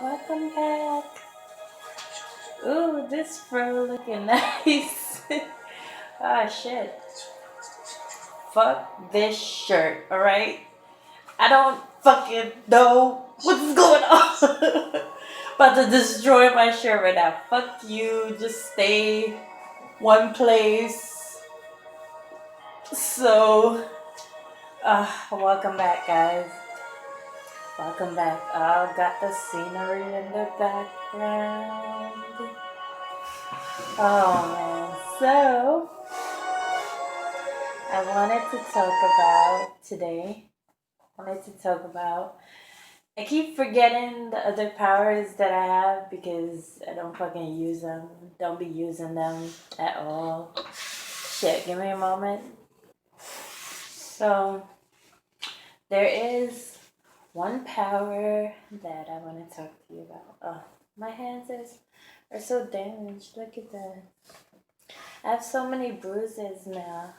Welcome back. Ooh, this fur looking nice. Ah, shit. Fuck this shirt, alright? I don't fucking know what's going on. About to destroy my shirt right now. Fuck you. Just stay one place. So, welcome back, guys. Welcome back. Got the scenery in the background. Oh man. So, I wanted to talk about today. Wanted to talk about. I keep forgetting the other powers that I have because I don't fucking use them. Don't be using them at all. Shit, give me a moment. So, there is one power that I want to talk to you about. Oh, my hands are so damaged. Look at that. I have so many bruises now.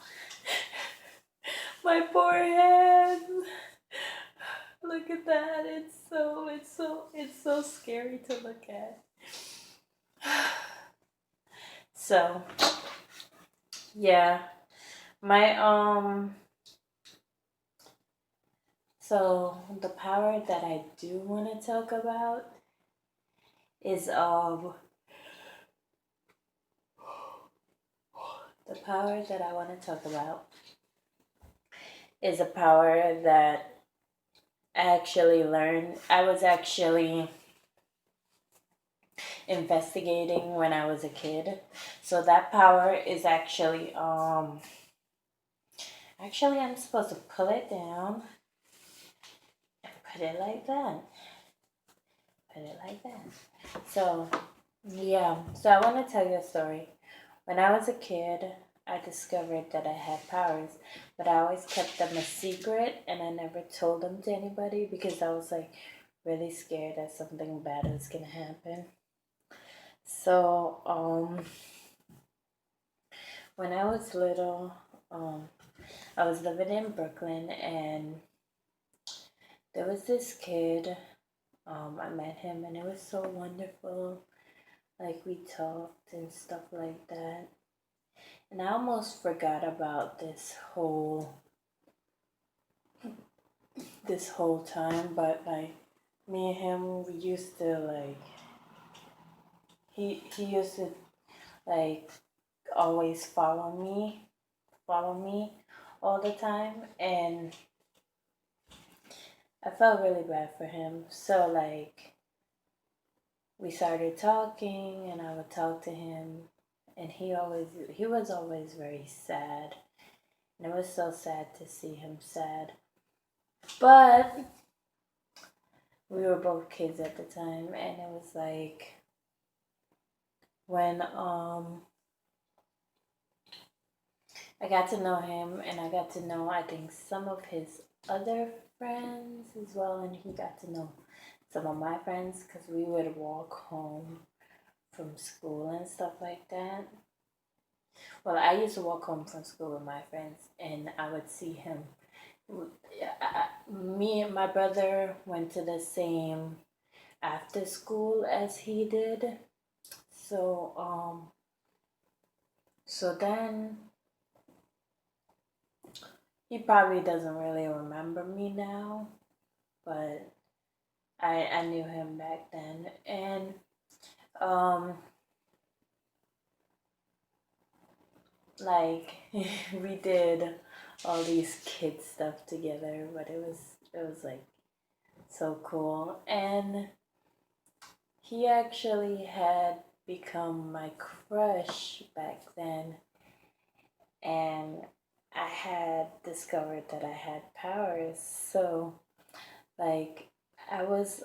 My poor hands. Look at that. It's so scary to look at. So, yeah. My so the power that I do want to talk about is the power that I want to talk about is a power that I actually learned. I was actually investigating when I was a kid. So that power is actually I'm supposed to pull it down and put it like that. Put it like that. So yeah, so I want to tell you a story. When I was a kid, I discovered that I had powers, but I always kept them a secret and I never told them to anybody because I was like really scared that something bad was gonna happen. So, when I was little, I was living in Brooklyn and there was this kid. I met him and it was so wonderful. Like we talked and stuff like that. And I almost forgot about this whole time, but like me and him, we used to like he used to like always follow me all the time, and I felt really bad for him. So like we started talking, and I would talk to him, and he was always very sad, and it was so sad to see him sad. But we were both kids at the time, and it was like when I got to know him, and I got to know, I think, some of his other friends as well, and he got to know some of my friends because we would walk home from school and stuff like that. Well, I used to walk home from school with my friends, and I would see him. Me and my brother went to the same after school as he did. So, so then he probably doesn't really remember me now, but I knew him back then, and um, like we did all these kid stuff together, but it was like so cool, and he actually had become my crush back then, and I had discovered that I had powers, so like I was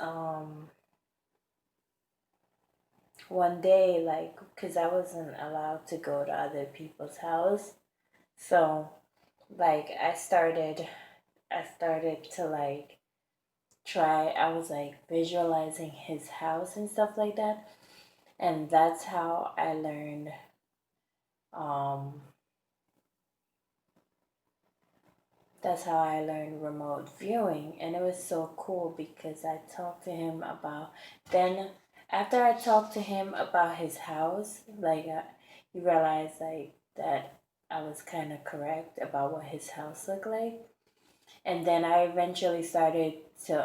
one day, like, because I wasn't allowed to go to other people's house. So, like, I started to, like, I was, like, visualizing his house and stuff like that. And that's how I learned, um, that's how I learned remote viewing. And it was so cool because I talked to him about, then after I talked to him about his house, like he realized like that I was kind of correct about what his house looked like. And then I eventually started to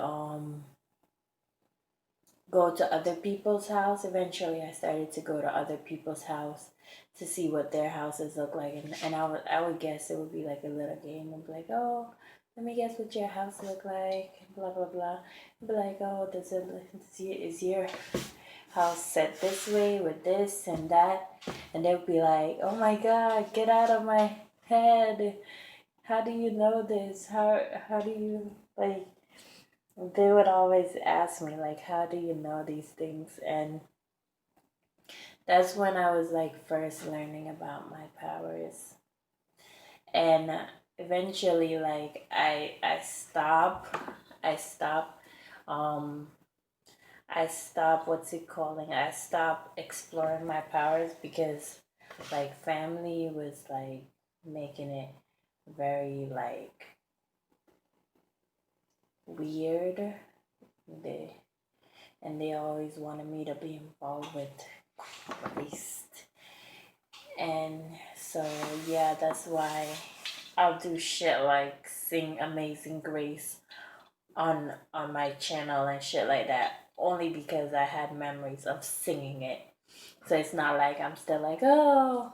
go to other people's house. Eventually I started to go to other people's house to see what their houses look like, and I would guess it would be like a little game and be like, oh, let me guess what your house look like, blah blah blah. I'd be like, oh, is your house set this way with this and that? And they'd be like, oh my god, get out of my head. How do you know this? How do you like? They would always ask me like, how do you know these things? And that's when I was like first learning about my powers. And eventually, like um I stop, what's it calling? I stop exploring my powers because like family was like making it very like weird. They they always wanted me to be involved with Christ. And so yeah, that's why I'll do shit like sing Amazing Grace on my channel and shit like that, only because I had memories of singing it. So it's not like I'm still like, oh,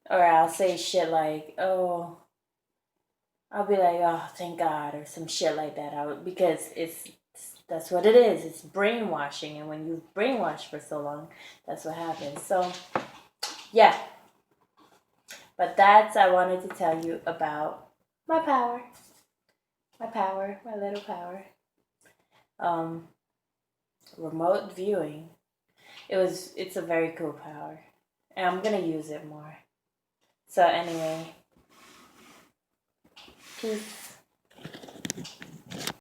or I'll say shit like, oh, I'll be like, oh, thank God, or some shit like that. Because that's what it is. It's brainwashing, and when you've brainwashed for so long, that's what happens. So yeah, but that's, I wanted to tell you about my power, my little power. Um, Remote viewing. It's a very cool power, and I'm gonna use it more. So anyway, peace.